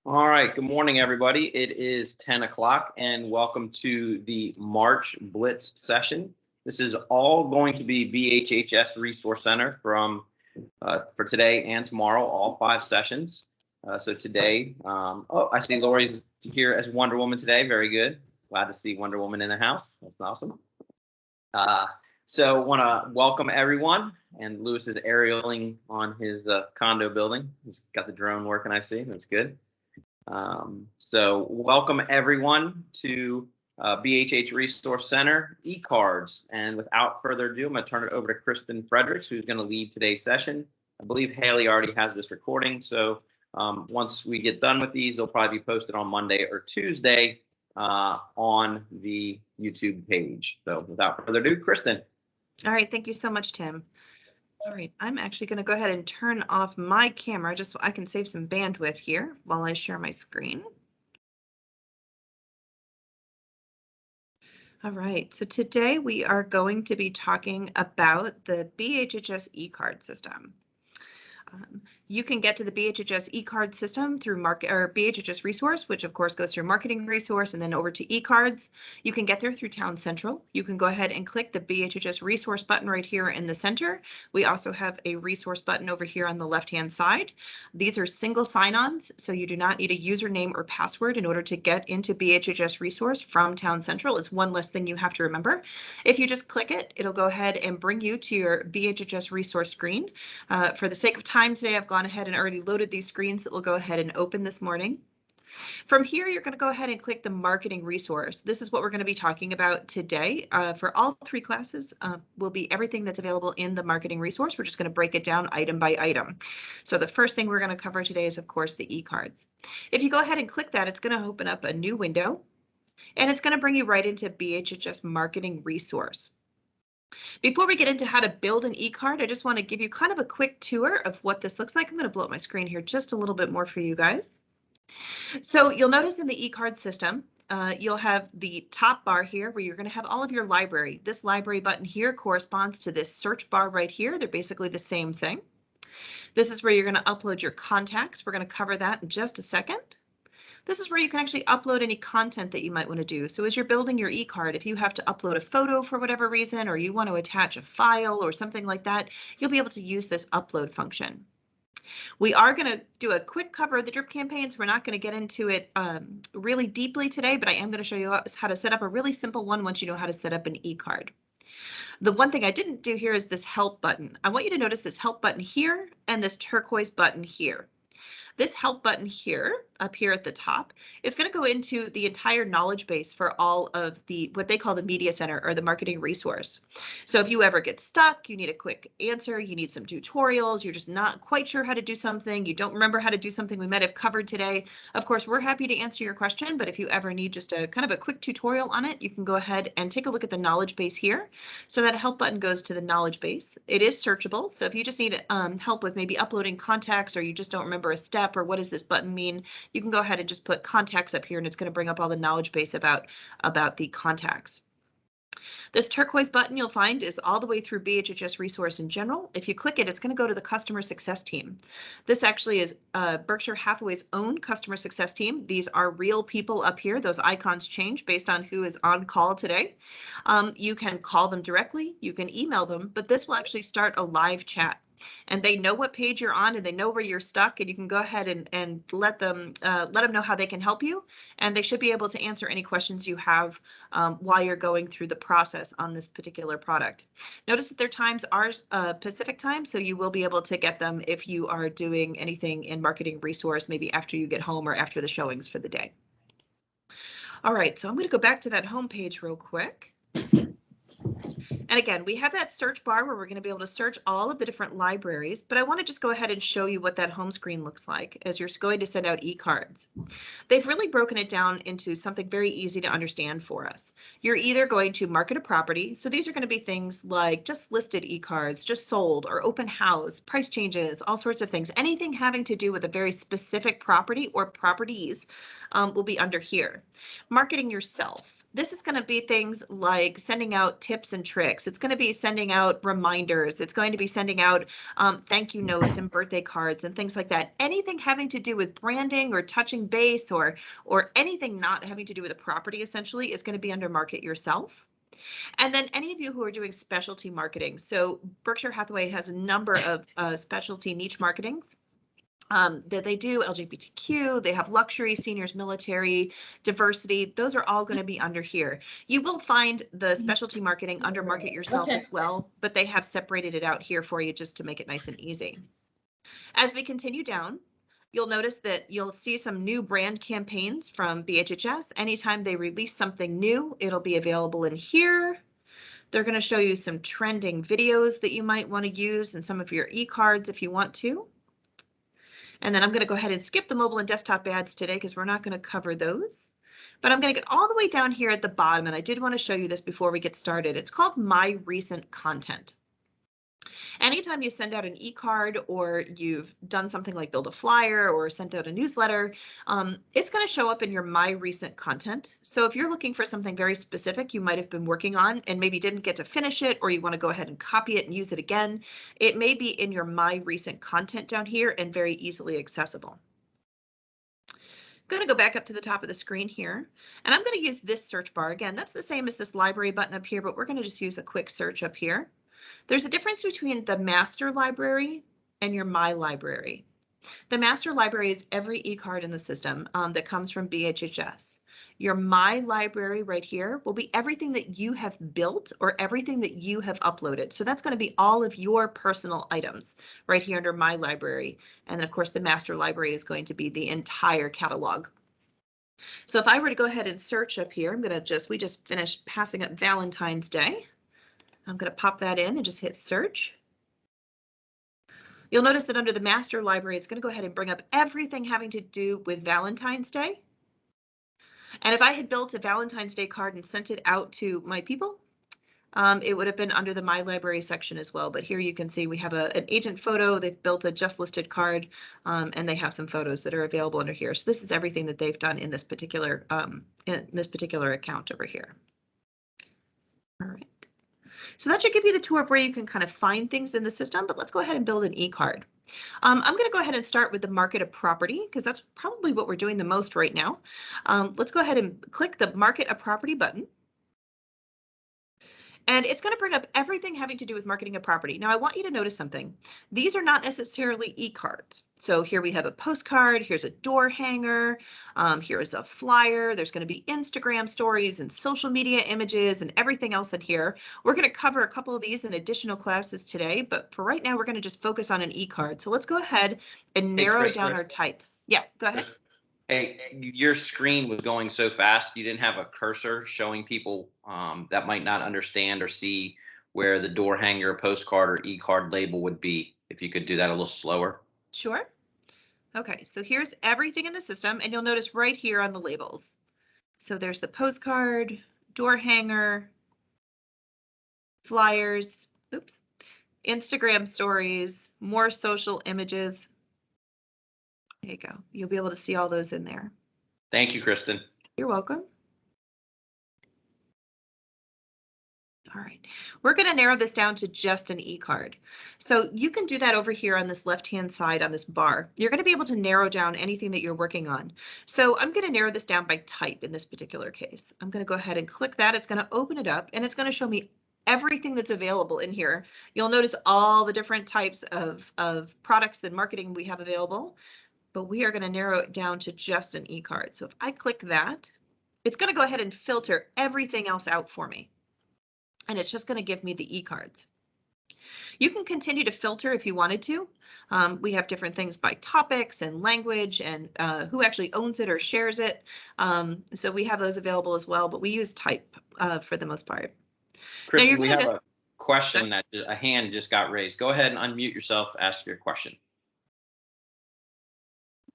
All right, good morning, everybody. It is 10 o'clock and welcome to the March Blitz session. This is all going to be BHHS Resource Center for today and tomorrow, all 5 sessions. So today, I see Lori's here as Wonder Woman today. Very good. Glad to see Wonder Woman in the house. That's awesome. So want to welcome everyone. And Lewis is aerialing on his condo building. He's got the drone working, I see. That's good. So welcome everyone to BHH Resource Center eCards. And without further ado, I'm going to turn it over to Kristen Fredericks, who's going to lead today's session. I believe Haley already has this recording. So once we get done with these, they'll probably be posted on Monday or Tuesday on the YouTube page. So without further ado, Kristen. All right. Thank you so much, Tim. All right, I'm actually going to go ahead and turn off my camera just so I can save some bandwidth here while I share my screen. All right, so today we are going to be talking about the BHHS eCard system. You can get to the BHHS eCard system through BHHS Resource, which of course goes through Marketing Resource and then over to eCards. You can get there through Town Central. You can go ahead and click the BHHS Resource button right here in the center. We also have a Resource button over here on the left-hand side. These are single sign-ons, so you do not need a username or password in order to get into BHHS Resource from Town Central. It's one less thing you have to remember. If you just click it, it'll go ahead and bring you to your BHHS Resource screen. For the sake of time today, I've gone ahead and already loaded these screens that we'll go ahead and open this morning. From here, you're going to go ahead and click the Marketing Resource. This is what we're going to be talking about today. For all 3 classes, will be everything that's available in the Marketing Resource. We're just going to break it down item by item. So the first thing we're going to cover today is, of course, the eCards. If you go ahead and click that, it's going to open up a new window, and it's going to bring you right into BHHS Marketing Resource. Before we get into how to build an eCard, I just want to give you kind of a quick tour of what this looks like. I'm going to blow up my screen here just a little bit more for you guys. So you'll notice in the eCard system, you'll have the top bar here where you're going to have all of your library. This library button here corresponds to this search bar right here. They're basically the same thing. This is where you're going to upload your contacts. We're going to cover that in just a second. This is where you can actually upload any content that you might want to do. So as you're building your eCard, if you have to upload a photo for whatever reason, or you want to attach a file or something like that, you'll be able to use this upload function. We are going to do a quick cover of the drip campaigns. We're not going to get into it really deeply today, but I am going to show you how to set up a really simple one once you know how to set up an eCard. The one thing I didn't do here is this help button. I want you to notice this help button here and this turquoise button here. This help button here, up here at the top, is going to go into the entire knowledge base for all of the what they call the media center or the marketing resource. So if you ever get stuck, you need a quick answer, you need some tutorials, you're just not quite sure how to do something, you don't remember how to do something we might have covered today. Of course, we're happy to answer your question, but if you ever need just a kind of a quick tutorial on it, you can go ahead and take a look at the knowledge base here. So that help button goes to the knowledge base. It is searchable. So if you just need help with maybe uploading contacts or you just don't remember a step or what does this button mean, you can go ahead and just put contacts up here and it's going to bring up all the knowledge base about the contacts. This turquoise button you'll find is all the way through BHHS Resource in general. If you click it, it's going to go to the customer success team. This actually is Berkshire Hathaway's own customer success team. These are real people up here. Those icons change based on who is on call today. You can call them directly, you can email them, but this will actually start a live chat. And they know what page you're on and they know where you're stuck, and you can go ahead and let them know how they can help you, and they should be able to answer any questions you have while you're going through the process on this particular product. Notice that their times are Pacific time, so you will be able to get them if you are doing anything in marketing resource, maybe after you get home or after the showings for the day. All right, so I'm going to go back to that home page real quick. And again, we have that search bar where we're going to be able to search all of the different libraries, but I want to just go ahead and show you what that home screen looks like as you're going to send out eCards. They've really broken it down into something very easy to understand for us. You're either going to market a property, so these are going to be things like just listed eCards, just sold, or open house, price changes, all sorts of things. Anything having to do with a very specific property or properties will be under here. Marketing yourself. This is going to be things like sending out tips and tricks. It's going to be sending out reminders. It's going to be sending out thank you notes and birthday cards and things like that. Anything having to do with branding or touching base or anything not having to do with a property essentially is going to be under Market Yourself. And then any of you who are doing specialty marketing. So Berkshire Hathaway has a number of specialty niche marketings that they do. LGBTQ, they have luxury, seniors, military, diversity. Those are all going to be under here. You will find the specialty marketing under Market Yourself as well, but they have separated it out here for you just to make it nice and easy. As we continue down, you'll notice that you'll see some new brand campaigns from BHHS. Anytime they release something new, it'll be available in here. They're going to show you some trending videos that you might want to use in some of your e-cards if you want to. And then I'm going to go ahead and skip the mobile and desktop ads today because we're not going to cover those. But I'm going to get all the way down here at the bottom, and I did want to show you this before we get started. It's called My Recent Content. Anytime you send out an e-card or you've done something like build a flyer or sent out a newsletter, it's going to show up in your My Recent Content. So if you're looking for something very specific you might have been working on and maybe didn't get to finish it, or you want to go ahead and copy it and use it again, it may be in your My Recent Content down here and very easily accessible. I'm going to go back up to the top of the screen here, and I'm going to use this search bar. Again, that's the same as this library button up here, but we're going to just use a quick search up here. There's a difference between the master library and your My Library. The master library is every e-card in the system that comes from BHHS. Your My Library right here will be everything that you have built or everything that you have uploaded. So that's going to be all of your personal items right here under My Library. And then of course the master library is going to be the entire catalog. So if I were to go ahead and search up here, we just finished passing up Valentine's Day. I'm going to pop that in and just hit search. You'll notice that under the master library, it's going to go ahead and bring up everything having to do with Valentine's Day. And if I had built a Valentine's Day card and sent it out to my people, it would have been under the My Library section as well. But here you can see we have an agent photo. They've built a just listed card, and they have some photos that are available under here. So this is everything that they've done in this particular account over here. All right. So that should give you the tour of where you can kind of find things in the system, but let's go ahead and build an e-card. I'm going to go ahead and start with the Market a Property because that's probably what we're doing the most right now. Let's go ahead and click the Market a Property button. And it's going to bring up everything having to do with marketing a property. Now, I want you to notice something. These are not necessarily e-cards. So here we have a postcard, here's a door hanger, here's a flyer, there's going to be Instagram stories and social media images and everything else in here. We're going to cover a couple of these in additional classes today, but for right now, we're going to just focus on an e-card. So let's go ahead and narrow down our type. Yeah, go ahead. Hey, your screen was going so fast, you didn't have a cursor showing people that might not understand or see where the door hanger, postcard, or e-card label would be. If you could do that a little slower. Sure. Okay, so here's everything in the system, and you'll notice right here on the labels. So there's the postcard, door hanger, flyers, oops, Instagram stories, more social images. There you go. You'll be able to see all those in there. Thank you, Kristen. You're welcome. All right, we're going to narrow this down to just an e-card. So you can do that over here on this left-hand side on this bar. You're going to be able to narrow down anything that you're working on. So I'm going to narrow this down by type in this particular case. I'm going to go ahead and click that. It's going to open it up and it's going to show me everything that's available in here. You'll notice all the different types of products and marketing we have available, but we are going to narrow it down to just an e-card. So if I click that, it's going to go ahead and filter everything else out for me. And it's just going to give me the e-cards. You can continue to filter if you wanted to. We have different things by topics and language and who actually owns it or shares it. So we have those available as well, but we use type for the most part. Kristen, we have a question that a hand just got raised. Go ahead and unmute yourself, ask your question.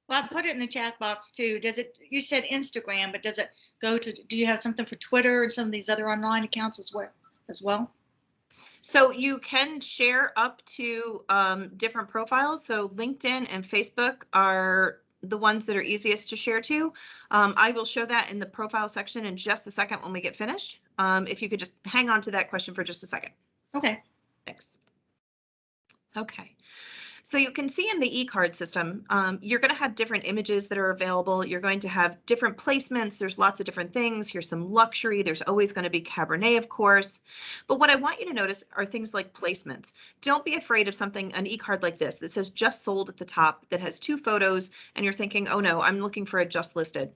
Well, I put it in the chat box too. Does it, you said Instagram, but does it go to, do you have something for Twitter and some of these other online accounts as well? So you can share up to different profiles. So LinkedIn and Facebook are the ones that are easiest to share to. I will show that in the profile section in just a second when we get finished. If you could just hang on to that question for just a second. Okay. Thanks. Okay. So you can see in the e-card system, you're going to have different images that are available. You're going to have different placements. There's lots of different things. Here's some luxury. There's always going to be Cabernet, of course. But what I want you to notice are things like placements. Don't be afraid of something, an e-card like this that says just sold at the top that has 2 photos and you're thinking, oh no, I'm looking for a just listed.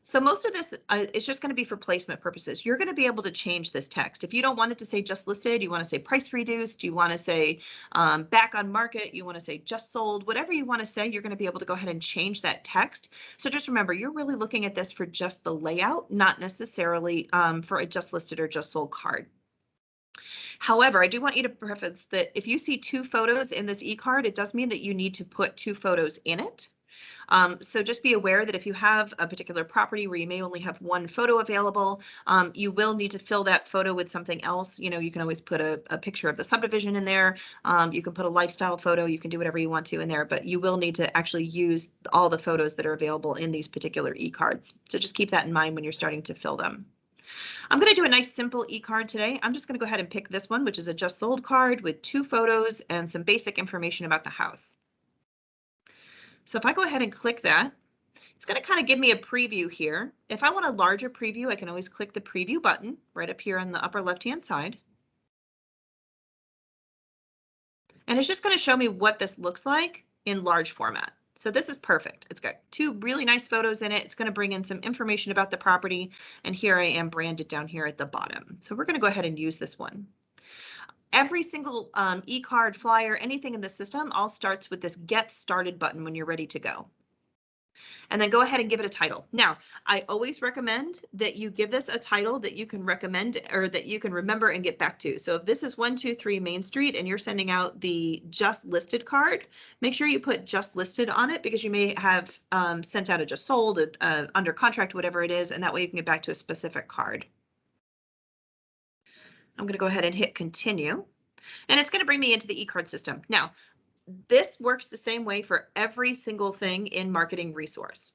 So most of this is just going to be for placement purposes. You're going to be able to change this text. If you don't want it to say just listed, you want to say price reduced, you want to say back on market, you want to say just sold, whatever you want to say, you're going to be able to go ahead and change that text. So just remember, you're really looking at this for just the layout, not necessarily for a just listed or just sold card. However, I do want you to preface that if you see 2 photos in this e-card, it does mean that you need to put 2 photos in it. So just be aware that if you have a particular property where you may only have 1 photo available, you will need to fill that photo with something else. You know, you can always put a picture of the subdivision in there. You can put a lifestyle photo. You can do whatever you want to in there, but you will need to actually use all the photos that are available in these particular e-cards. So just keep that in mind when you're starting to fill them. I'm going to do a nice simple e-card today. I'm just going to go ahead and pick this one, which is a just sold card with 2 photos and some basic information about the house. So if I go ahead and click that, it's going to kind of give me a preview here. If I want a larger preview, I can always click the preview button right up here on the upper left-hand side. And it's just going to show me what this looks like in large format. So this is perfect. It's got 2 really nice photos in it. It's going to bring in some information about the property. And here I am branded down here at the bottom. So we're going to go ahead and use this one. Every single e-card, flyer, anything in the system all starts with this Get Started button when you're ready to go. And then go ahead and give it a title. Now, I always recommend that you give this a title that you can recommend or that you can remember and get back to. So if this is 123 Main Street and you're sending out the Just Listed card, make sure you put Just Listed on it because you may have sent out a Just Sold, under contract, whatever it is, and that way you can get back to a specific card. I'm going to go ahead and hit continue, and it's going to bring me into the e-card system. Now, this works the same way for every single thing in Marketing Resource.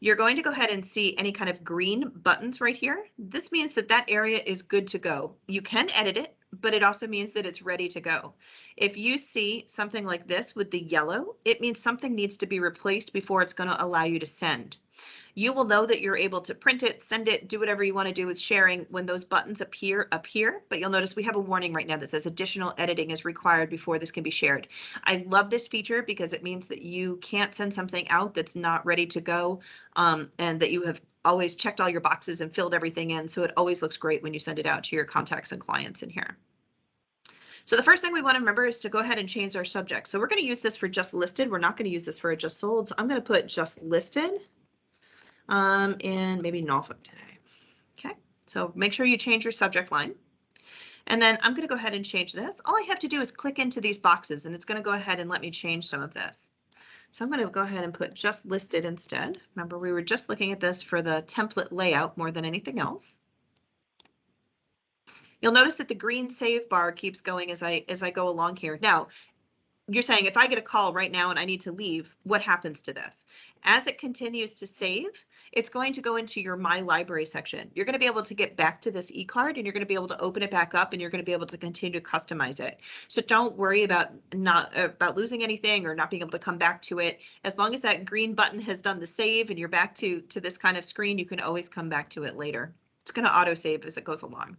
You're going to go ahead and see any kind of green buttons right here. This means that that area is good to go. You can edit it, but it also means that it's ready to go. If you see something like this with the yellow, it means something needs to be replaced before it's going to allow you to send. You will know that you're able to print it, send it, do whatever you want to do with sharing when those buttons appear up here. But you'll notice we have a warning right now that says additional editing is required before this can be shared. I love this feature because it means that you can't send something out that's not ready to go, and that you have always checked all your boxes and filled everything in. So it always looks great when you send it out to your contacts and clients in here. So the first thing we want to remember is to go ahead and change our subject. So we're going to use this for just listed. We're not going to use this for a just sold. So I'm going to put just listed. And maybe Norfolk today. Okay, so make sure you change your subject line. And then I'm going to go ahead and change this. All I have to do is click into these boxes and it's going to go ahead and let me change some of this. So I'm going to go ahead and put just listed instead. Remember, we were just looking at this for the template layout more than anything else. You'll notice that the green save bar keeps going as I go along here. Now, you're saying if I get a call right now and I need to leave, what happens to this? As it continues to save, it's going to go into your My Library section. You're going to be able to get back to this e-card and you're going to be able to open it back up and you're going to be able to continue to customize it. So don't worry about losing anything or not being able to come back to it. As long as that green button has done the save and you're back to this kind of screen, you can always come back to it later. It's going to auto save as it goes along.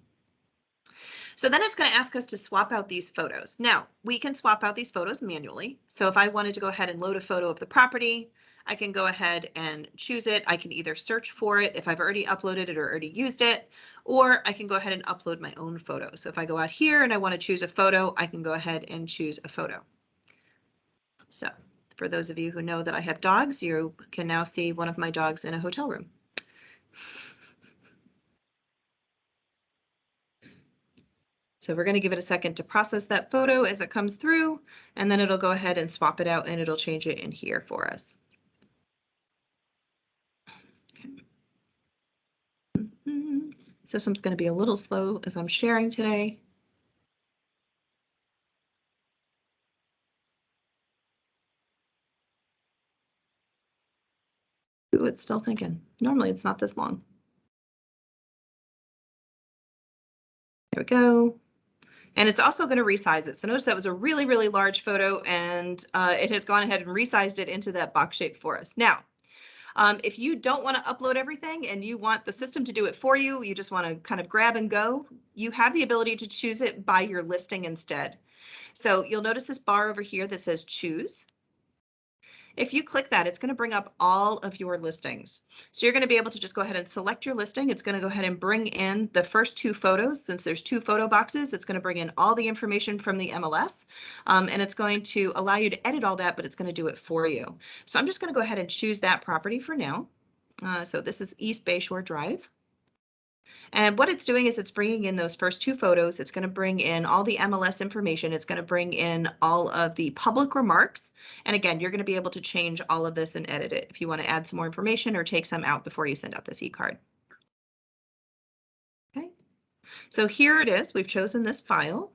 So then it's going to ask us to swap out these photos. Now, we can swap out these photos manually. So if I wanted to go ahead and load a photo of the property, I can go ahead and choose it. I can either search for it if I've already uploaded it or already used it, or I can go ahead and upload my own photo. So if I go out here and I want to choose a photo, I can go ahead and choose a photo. So for those of you who know that I have dogs, you can now see one of my dogs in a hotel room. So we're going to give it a second to process that photo as it comes through, and then it'll go ahead and swap it out and it'll change it in here for us. Okay. System's going to be a little slow as I'm sharing today. Ooh, it's still thinking. Normally it's not this long. There we go. And it's also going to resize it. So notice that was a really, really large photo, and it has gone ahead and resized it into that box shape for us. Now, if you don't want to upload everything and you want the system to do it for you, you just want to kind of grab and go, you have the ability to choose it by your listing instead. So you'll notice this bar over here that says choose. If you click that, it's going to bring up all of your listings. So you're going to be able to just go ahead and select your listing. It's going to go ahead and bring in the first 2 photos. Since there's 2 photo boxes, it's going to bring in all the information from the MLS, and it's going to allow you to edit all that, but it's going to do it for you. So I'm just going to go ahead and choose that property for now. So this is East Bayshore Drive. And what it's doing is it's bringing in those first 2 photos. It's going to bring in all the MLS information. It's going to bring in all of the public remarks. And again, you're going to be able to change all of this and edit it if you want to add some more information or take some out before you send out this e-card. Okay, so here it is. We've chosen this file.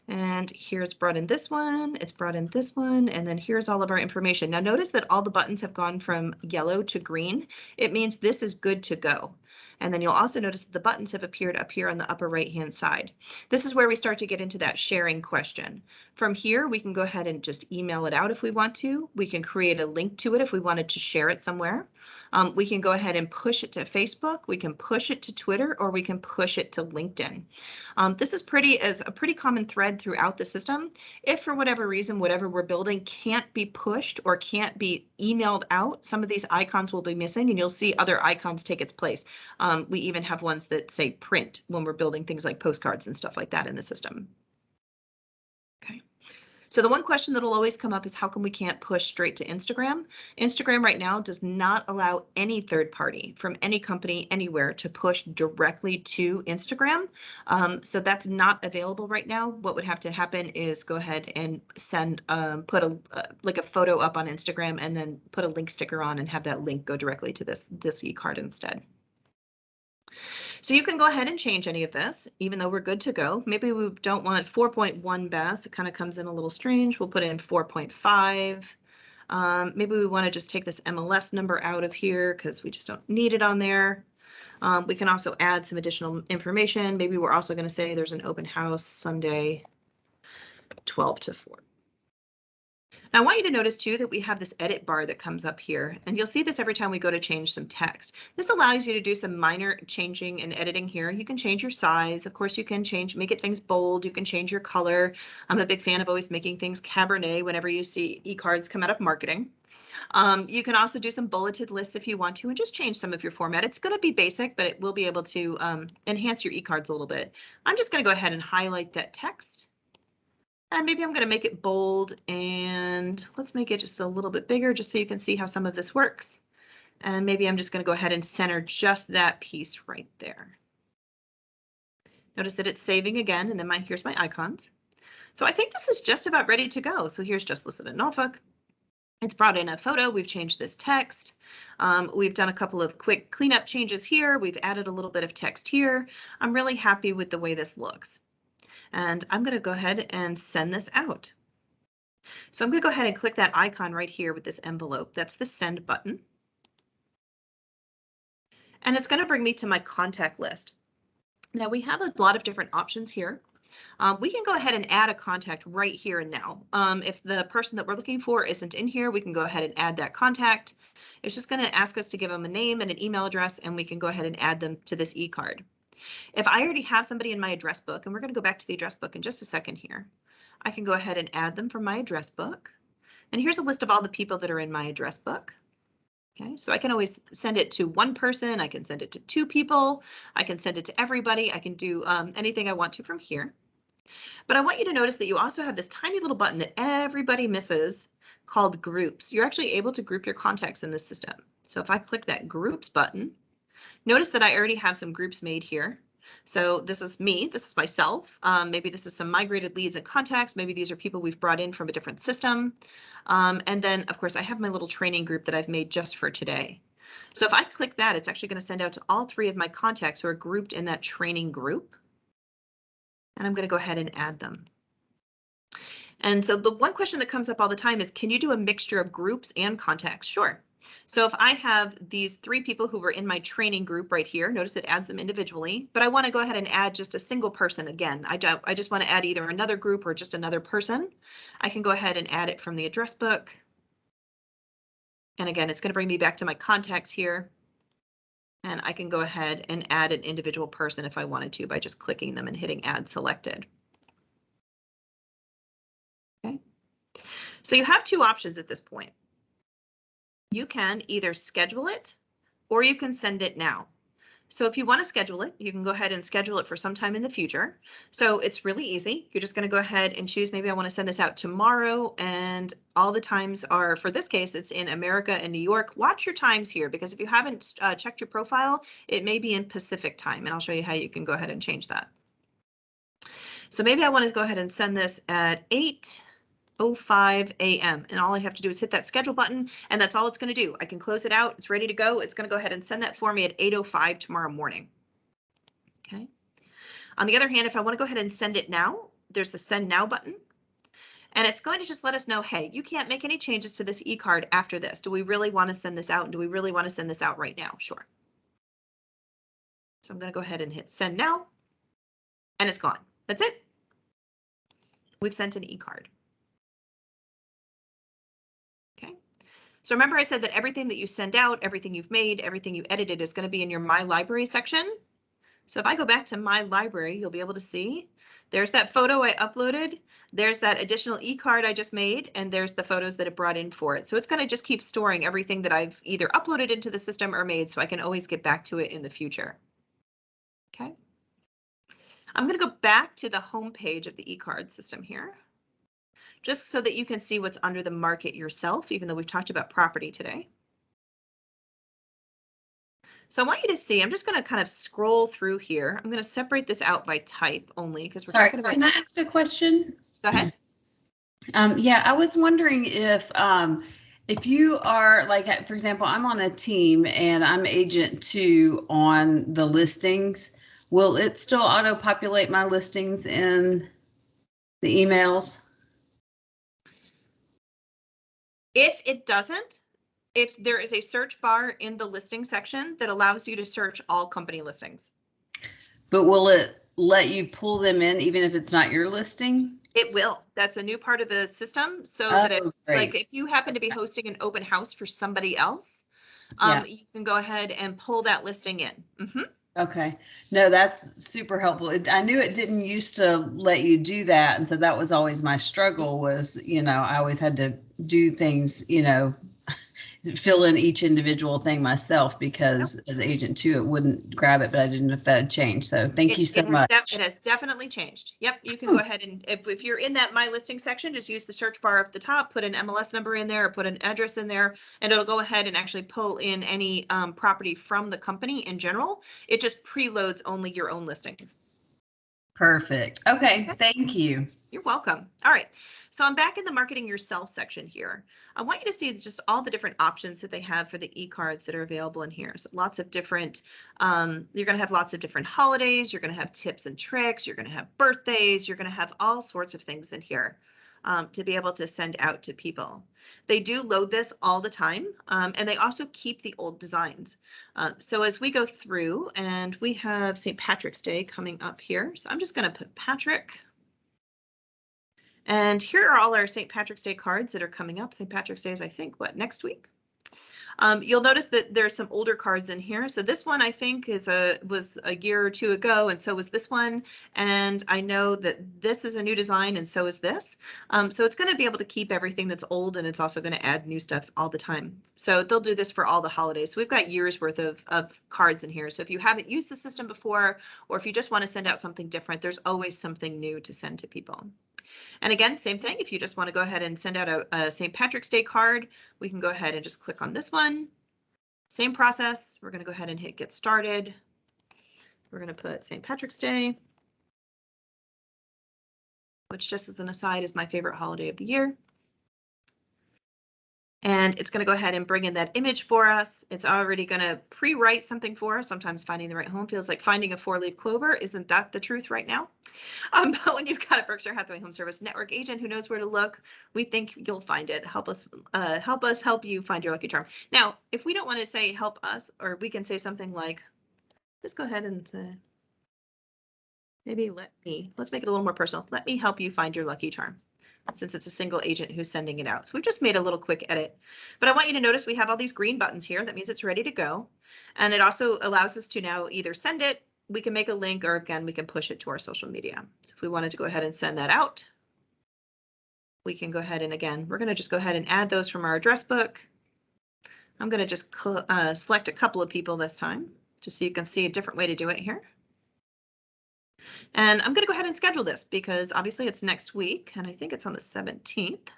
And here it's brought in this one, it's brought in this one, and then here's all of our information. Now notice that all the buttons have gone from yellow to green. It means this is good to go. And then you'll also notice that the buttons have appeared up here on the upper right-hand side. This is where we start to get into that sharing question. From here, we can go ahead and just email it out if we want to. We can create a link to it if we wanted to share it somewhere. We can go ahead and push it to Facebook. We can push it to Twitter, or we can push it to LinkedIn. This is a pretty common thread throughout the system. If for whatever reason, whatever we're building can't be pushed or can't be emailed out, some of these icons will be missing, and you'll see other icons take its place. We even have ones that say print when we're building things like postcards and stuff like that in the system. Okay. So the one question that will always come up is how come we can't push straight to Instagram? Instagram right now does not allow any third party from any company anywhere to push directly to Instagram. So that's not available right now. What would have to happen is go ahead and send, put like a photo up on Instagram and then put a link sticker on and have that link go directly to this e-card instead. So you can go ahead and change any of this, even though we're good to go. Maybe we don't want 4.1 best. It kind of comes in a little strange. We'll put in 4.5. Maybe we want to just take this MLS number out of here because we just don't need it on there. We can also add some additional information. Maybe we're also going to say there's an open house Sunday, 12 to 4. Now, I want you to notice too that we have this edit bar that comes up here, and you'll see this every time we go to change some text. This allows you to do some minor changing and editing here. You can change your size. Of course, you can make it things bold. You can change your color. I'm a big fan of always making things Cabernet whenever you see e-cards come out of marketing. You can also do some bulleted lists if you want to and just change some of your format. It's going to be basic, but it will be able to enhance your e-cards a little bit. I'm just going to go ahead and highlight that text. And maybe I'm going to make it bold, and let's make it just a little bit bigger just so you can see how some of this works. And maybe I'm just going to go ahead and center just that piece right there. Notice that it's saving again, and then here's my icons. So I think this is just about ready to go. So here's Just Listen in Norfolk. It's brought in a photo. We've changed this text. We've done a couple of quick cleanup changes here. We've added a little bit of text here. I'm really happy with the way this looks. And I'm going to go ahead and send this out. So I'm going to go ahead and click that icon right here with this envelope. That's the send button. And it's going to bring me to my contact list. Now we have a lot of different options here. We can go ahead and add a contact right here and now. If the person that we're looking for isn't in here, we can go ahead and add that contact. It's just going to ask us to give them a name and an email address, and we can go ahead and add them to this e-card. If I already have somebody in my address book, and we're going to go back to the address book in just a second here, I can go ahead and add them from my address book. And here's a list of all the people that are in my address book. Okay, so I can always send it to one person. I can send it to 2 people. I can send it to everybody. I can do anything I want to from here. But I want you to notice that you also have this tiny little button that everybody misses called groups. You're actually able to group your contacts in this system. So if I click that groups button, notice that I already have some groups made here. So this is me, this is myself. Maybe this is some migrated leads and contacts. Maybe these are people we've brought in from a different system. And then of course I have my little training group that I've made just for today. So if I click that, it's actually going to send out to all 3 of my contacts who are grouped in that training group. And I'm going to go ahead and add them. And so the one question that comes up all the time is, can you do a mixture of groups and contacts? Sure. So if I have these 3 people who were in my training group right here, notice it adds them individually, but I want to go ahead and add just a single person again. I just want to add either another group or just another person. I can go ahead and add it from the address book. And again, it's going to bring me back to my contacts here. And I can go ahead and add an individual person if I wanted to by just clicking them and hitting add selected. Okay. So you have 2 options at this point. You can either schedule it or you can send it now. So if you want to schedule it, you can go ahead and schedule it for some time in the future. So it's really easy. You're just going to go ahead and choose, maybe I want to send this out tomorrow, and all the times are, for this case, it's in America and New York. Watch your times here, because if you haven't checked your profile, it may be in Pacific time, and I'll show you how you can go ahead and change that. So maybe I want to go ahead and send this at 8:05 a.m. and all I have to do is hit that schedule button, and that's all it's going to do. I can close it out. It's ready to go. It's going to go ahead and send that for me at 8:05 tomorrow morning. Okay. On the other hand, if I want to go ahead and send it now, there's the send now button, and it's going to just let us know, hey, you can't make any changes to this e-card after this. Do we really want to send this out? And do we really want to send this out right now? Sure. So I'm going to go ahead and hit send now, and it's gone. That's it. We've sent an e-card. Okay. So remember, I said that everything that you send out, everything you've made, everything you edited is going to be in your My Library section. So if I go back to My Library, you'll be able to see there's that photo I uploaded, there's that additional e-card I just made, and there's the photos that it brought in for it. So it's going to just keep storing everything that I've either uploaded into the system or made, so I can always get back to it in the future. Okay. I'm going to go back to the home page of the e-card system here, just so that you can see what's under the market yourself, even though we've talked about property today. So I want you to see, I'm just going to kind of scroll through here. I'm going to separate this out by type only, because we're Sorry, just going to. can I ask a question? Go ahead. Yeah, I was wondering if you are, like, for example, I'm on a team and I'm agent 2 on the listings. Will it still auto-populate my listings in the emails? If it doesn't, if there is a search bar in the listing section that allows you to search all company listings. But will it let you pull them in even if it's not your listing? It will. That's a new part of the system. So Oh, that if, great. like, if you happen to be hosting an open house for somebody else, Yeah. you can go ahead and pull that listing in. Mm-hmm. Okay. No, that's super helpful. I knew it didn't used to let you do that. And so that was always my struggle was, I always had to do things, fill in each individual thing myself because as agent 2, it wouldn't grab it, but I didn't know if that had changed. So thank you so much. It has definitely changed. Yep. You can go ahead and if you're in that My Listing section, just use the search bar up the top, put an MLS number in there or put an address in there, and it'll go ahead and actually pull in any property from the company in general. It just preloads only your own listings. Perfect. Okay. Thank you. You're welcome. All right. So I'm back in the Marketing Yourself section here. I want you to see just all the different options that they have for the e-cards that are available in here. So lots of different, you're going to have lots of different holidays. You're going to have tips and tricks. You're going to have birthdays. You're going to have all sorts of things in here to be able to send out to people. They do load this all the time, and they also keep the old designs. So as we go through, and we have St. Patrick's Day coming up here. So I'm just going to put Patrick. And here are all our St. Patrick's Day cards that are coming up. St. Patrick's Day is, I think, next week? You'll notice that there's some older cards in here. So this one, I think, was a year or 2 ago, and so was this one. And I know that this is a new design, and so is this. So it's going to be able to keep everything that's old, and it's also going to add new stuff all the time. So they'll do this for all the holidays. So we've got years worth of cards in here. So if you haven't used the system before, or if you just want to send out something different, there's always something new to send to people. And again, same thing, if you just want to go ahead and send out a St. Patrick's Day card, we can go ahead and just click on this one. Same process. We're going to go ahead and hit get started. We're going to put St. Patrick's Day, which, just as an aside, is my favorite holiday of the year. And it's going to go ahead and bring in that image for us. It's already going to pre-write something for us. Sometimes finding the right home feels like finding a 4-leaf clover. Isn't that the truth right now? But when you've got a Berkshire Hathaway Home Service Network agent who knows where to look, we think you'll find it. Help us help you find your lucky charm. Now, if we don't want to say help us, or we can say something like, just go ahead and say, maybe let's make it a little more personal. Let me help you find your lucky charm, since it's a single agent who's sending it out. So we've just made a little quick edit, but I want you to notice we have all these green buttons here. That means it's ready to go. And it also allows us to now either send it, we can make a link, or again, we can push it to our social media. So if we wanted to go ahead and send that out, we can go ahead and again, we're going to just go ahead and add those from our address book. I'm going to just select a couple of people this time, just so you can see a different way to do it here. And I'm going to go ahead and schedule this because obviously it's next week and I think it's on the 17th.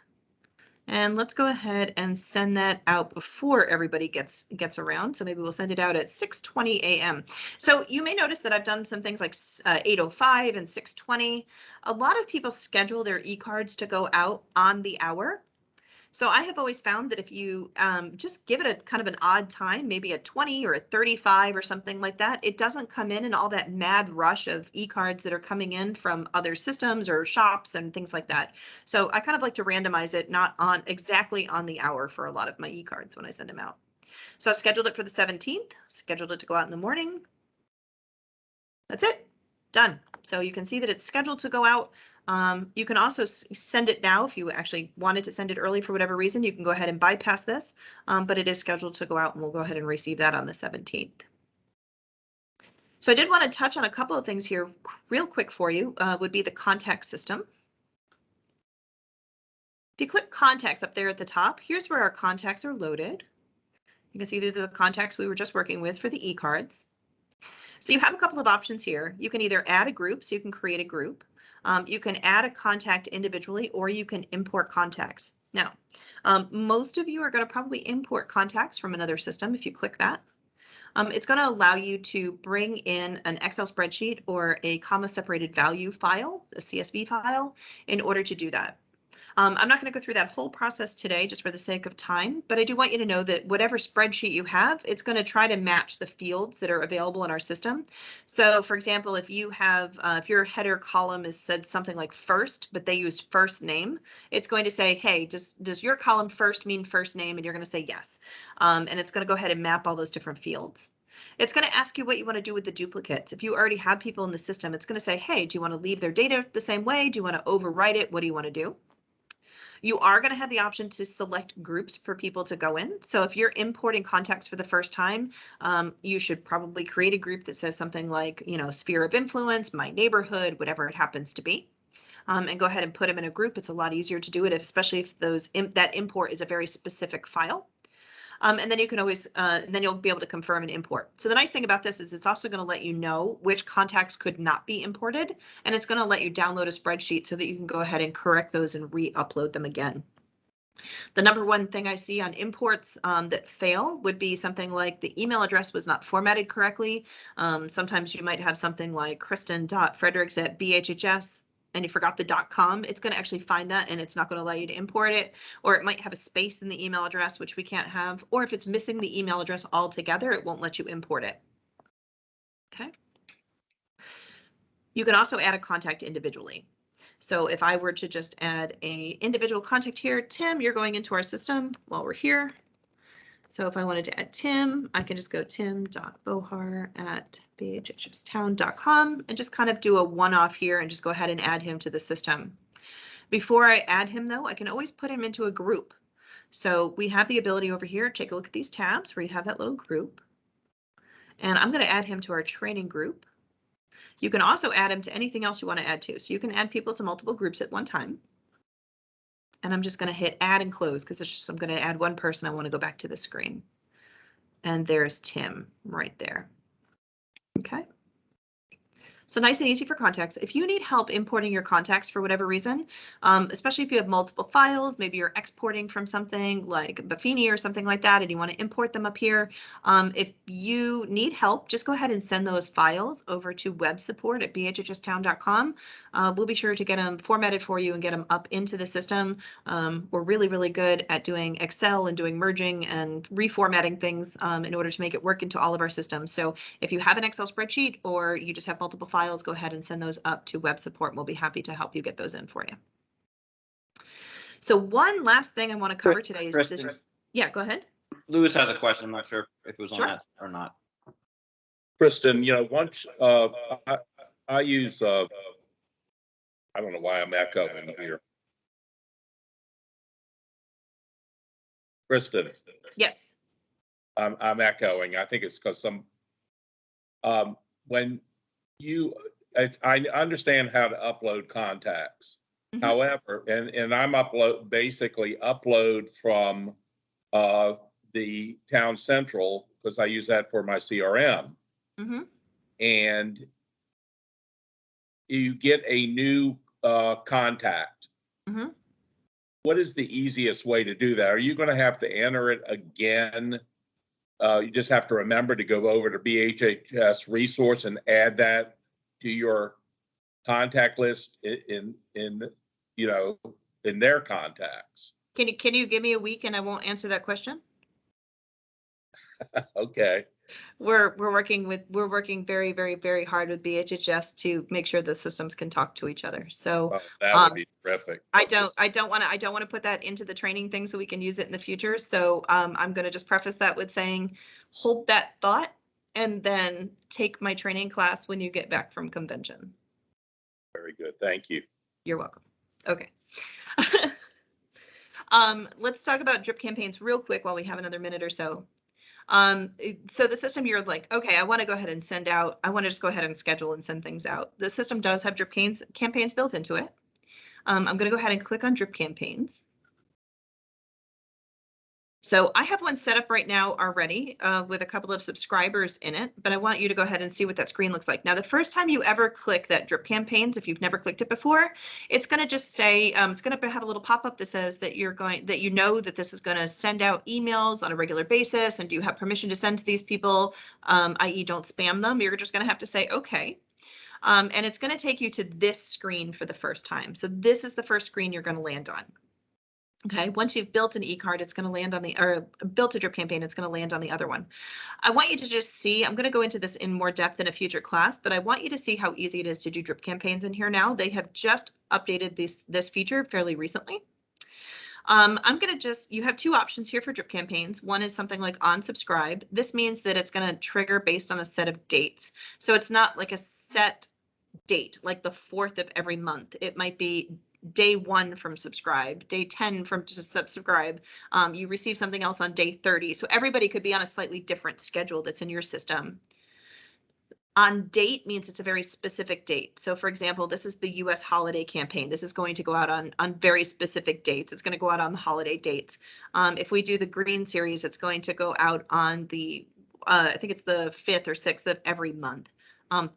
And let's go ahead and send that out before everybody gets around. So maybe we'll send it out at 6:20 a.m. So you may notice that I've done some things like 8:05 and 6:20. A lot of people schedule their e-cards to go out on the hour. So I have always found that if you just give it a kind of an odd time, maybe a 20 or a 35 or something like that, it doesn't come in all that mad rush of e-cards that are coming in from other systems or shops and things like that. So I kind of like to randomize it, not on exactly on the hour for a lot of my e-cards when I send them out. So I've scheduled it for the 17th, scheduled it to go out in the morning. That's it, done. So you can see that it's scheduled to go out. You can also send it now if you actually wanted to send it early for whatever reason. You can go ahead and bypass this, but it is scheduled to go out and we'll go ahead and receive that on the 17th. So I did want to touch on a couple of things here real quick for you, would be the contact system. If you click contacts up there at the top, here's where our contacts are loaded. You can see these are the contacts we were just working with for the e-cards. So you have a couple of options here. You can either add a group, so you can create a group. You can add a contact individually, or you can import contacts. Now, most of you are going to probably import contacts from another system if you click that. It's going to allow you to bring in an Excel spreadsheet or a comma separated value file, a CSV file, in order to do that. I'm not going to go through that whole process today just for the sake of time, but I do want you to know that whatever spreadsheet you have, it's going to try to match the fields that are available in our system. So for example, if you have, if your header column is said something like first, but they used first name, it's going to say, hey, does your column first mean first name? And you're going to say yes. And it's going to go ahead and map all those different fields. It's going to ask you what you want to do with the duplicates. If you already have people in the system, it's going to say, hey, do you want to leave their data the same way? Do you want to overwrite it? What do you want to do? You are going to have the option to select groups for people to go in. So if you're importing contacts for the first time, you should probably create a group that says something like, you know, sphere of influence, my neighborhood, whatever it happens to be. And go ahead and put them in a group. It's a lot easier to do it, especially if that import is a very specific file. And then you can always, then you'll be able to confirm and import. So the nice thing about this is it's also going to let you know which contacts could not be imported, and it's going to let you download a spreadsheet so that you can go ahead and correct those and re-upload them again. The number one thing I see on imports that fail would be something like the email address was not formatted correctly. Sometimes you might have something like Kristen.Fredericks@BHHS. and you forgot the .com, it's going to actually find that and it's not going to allow you to import it, or it might have a space in the email address, which we can't have, or if it's missing the email address altogether, it won't let you import it. Okay. You can also add a contact individually. So if I were to just add a individual contact here, Tim, you're going into our system while we're here. So if I wanted to add Tim, I can just go tim.bohar@bhhstown.com and just kind of do a one-off here and just go ahead and add him to the system. Before I add him though, I can always put him into a group. So we have the ability over here, take a look at these tabs where you have that little group. And I'm going to add him to our training group. You can also add him to anything else you want to add to. So you can add people to multiple groups at one time. And I'm just going to hit add and close because it's just, I'm going to add one person. I want to go back to the screen. And there's Tim right there. Okay. So nice and easy for contacts. If you need help importing your contacts for whatever reason, especially if you have multiple files, maybe you're exporting from something like Buffini or something like that, and you want to import them up here. If you need help, just go ahead and send those files over to web support at bhhstown.com. We'll be sure to get them formatted for you and get them up into the system. We're really, really good at doing Excel and doing merging and reformatting things in order to make it work into all of our systems. So if you have an Excel spreadsheet or you just have multiple files, go ahead and send those up to web support. We'll be happy to help you get those in for you. So one last thing I want to cover today is Kristen, this. Yeah, go ahead. Lewis has a question. I'm not sure if it was on Sure. that or not. Kristen, once I use, I don't know why I'm echoing here. Kristen, Yes. I'm echoing. I think it's because when I understand how to upload contacts. Mhm. However, and I'm basically upload from the Town Central because I use that for my CRM. Mm-hmm. And you get a new contact. Mm-hmm. What is the easiest way to do that? Are you going to have to enter it again? You just have to remember to go over to BHHS resource and add that to your contact list in their contacts. Can you give me a week and I won't answer that question? Okay. We're working very, very, very hard with BHHS to make sure the systems can talk to each other. So Well, that would be terrific. I don't want to put that into the training thing so we can use it in the future. So I'm going to just preface that with saying, hold that thought and then take my training class when you get back from convention. Very good. Thank you. You're welcome. Okay. Let's talk about drip campaigns real quick while we have another minute or so. So the system, you're like, okay, I want to go ahead and send out, I want to just go ahead and schedule and send things out. The system does have drip campaigns built into it. I'm going to go ahead and click on drip campaigns. So I have one set up right now already with a couple of subscribers in it, but I want you to go ahead and see what that screen looks like. Now, the first time you ever click that drip campaigns, if you've never clicked it before, it's going to just say, it's going to have a little pop-up that says that you know that this is going to send out emails on a regular basis, and do you have permission to send to these people, i.e. don't spam them. You're just going to have to say, okay. And it's going to take you to this screen for the first time. So this is the first screen you're going to land on. Okay, once you've built an e-card, it's going to land on built a drip campaign, it's going to land on the other one. I want you to just see, I'm going to go into this in more depth in a future class, but I want you to see how easy it is to do drip campaigns in here now. They have just updated this feature fairly recently. You have two options here for drip campaigns. One is something like on subscribe. This means that it's going to trigger based on a set of dates. So it's not like a set date, like the 4th of every month. It might be day 1 from subscribe, day 10 from subscribe. You receive something else on day 30. So everybody could be on a slightly different schedule that's in your system. On date means it's a very specific date. So for example, this is the US holiday campaign. This is going to go out on very specific dates. It's going to go out on the holiday dates. If we do the green series, it's going to go out on the, I think it's the 5th or 6th of every month.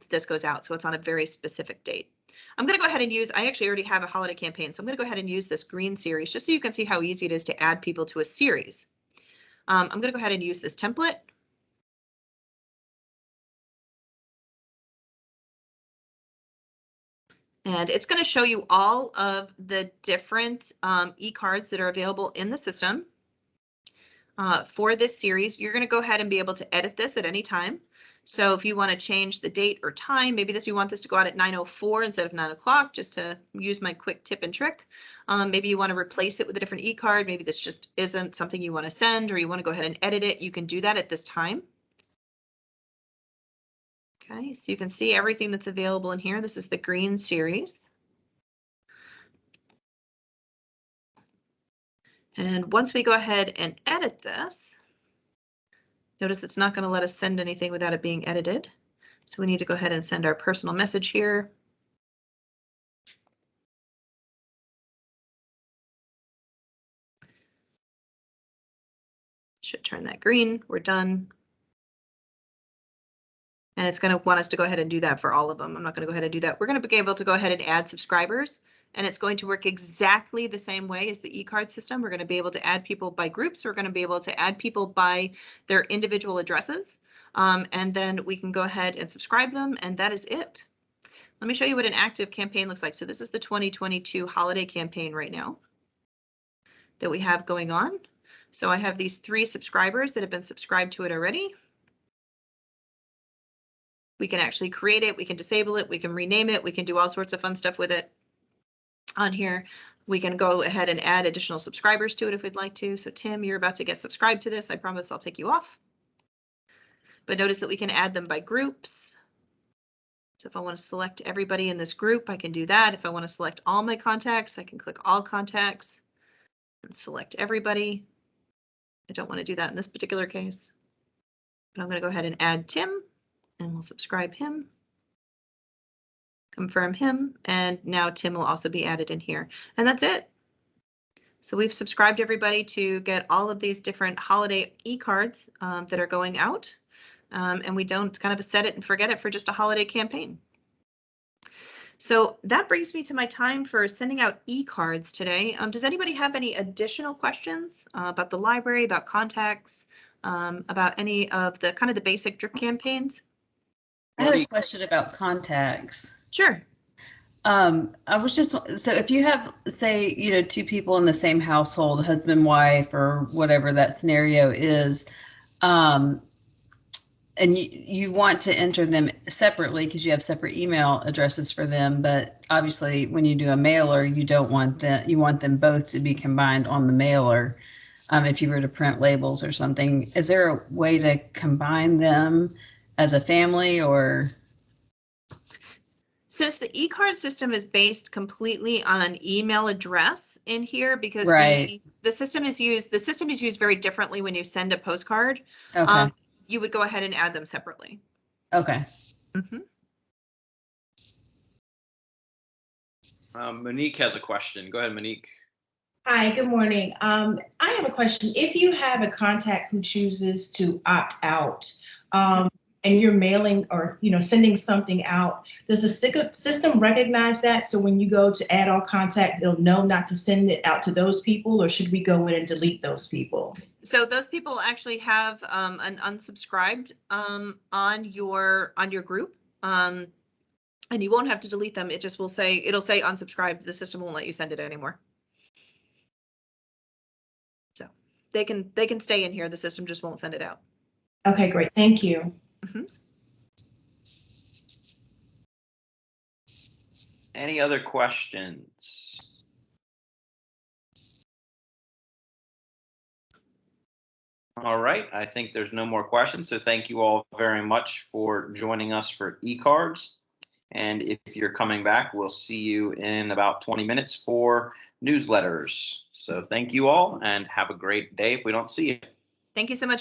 This goes out. So it's on a very specific date. I'm going to go ahead and use, I actually already have a holiday campaign. So I'm going to go ahead and use this green series just so you can see how easy it is to add people to a series. I'm going to go ahead and use this template. And it's going to show you all of the different e-cards that are available in the system. For this series, you're going to go ahead and be able to edit this at any time. So if you want to change the date or time, maybe you want this to go out at 9:04 instead of 9 o'clock, just to use my quick tip and trick. Maybe you want to replace it with a different e-card. Maybe this just isn't something you want to send, or you want to go ahead and edit it. You can do that at this time. Okay, so you can see everything that's available in here. This is the green series. And once we go ahead and edit this, notice it's not going to let us send anything without it being edited. So we need to go ahead and send our personal message here. Should turn that green. We're done. And it's going to want us to go ahead and do that for all of them. I'm not going to go ahead and do that. We're going to be able to go ahead and add subscribers, and it's going to work exactly the same way as the e-card system. We're going to be able to add people by groups. We're going to be able to add people by their individual addresses. And then we can go ahead and subscribe them, and that is it. Let me show you what an active campaign looks like. So this is the 2022 holiday campaign right now that we have going on. So I have these 3 subscribers that have been subscribed to it already. We can actually create it, we can disable it, we can rename it, we can do all sorts of fun stuff with it on here. We can go ahead and add additional subscribers to it if we'd like to. So Tim, you're about to get subscribed to this. I promise I'll take you off. But notice that we can add them by groups. So if I want to select everybody in this group, I can do that. If I want to select all my contacts, I can click all contacts and select everybody. I don't want to do that in this particular case, but I'm going to go ahead and add Tim. And we'll subscribe him, confirm him, and now Tim will also be added in here. And that's it. So we've subscribed everybody to get all of these different holiday e-cards that are going out. And we don't kind of set it and forget it for just a holiday campaign. So that brings me to my time for sending out e-cards today. Does anybody have any additional questions about the library, about contacts, about any of the kind of the basic drip campaigns? I had a question about contacts. Sure. I was just, so if you have, say, 2 people in the same household, husband, wife, or whatever that scenario is, and you want to enter them separately because you have separate email addresses for them, but obviously when you do a mailer, you don't want that, you want them both to be combined on the mailer. If you were to print labels or something, is there a way to combine them as a family? Or since the e-card system is based completely on email address in here, because right. the system is used very differently when you send a postcard. Okay. You would go ahead and add them separately. Okay. Monique has a question. Go ahead, Monique. Hi, good morning. I have a question. If you have a contact who chooses to opt out, and you're mailing or sending something out, does the system recognize that? So when you go to add all contact, they'll know not to send it out to those people, or should we go in and delete those people? So those people actually have an unsubscribed on your group, and you won't have to delete them. It just will say, it'll say unsubscribed. The system won't let you send it anymore. So they can stay in here. The system just won't send it out. Okay, great. Thank you. Any other questions? All right, I think there's no more questions. So thank you all very much for joining us for e-cards. And if you're coming back, we'll see you in about 20 minutes for newsletters. So thank you all and have a great day if we don't see you. Thank you so much.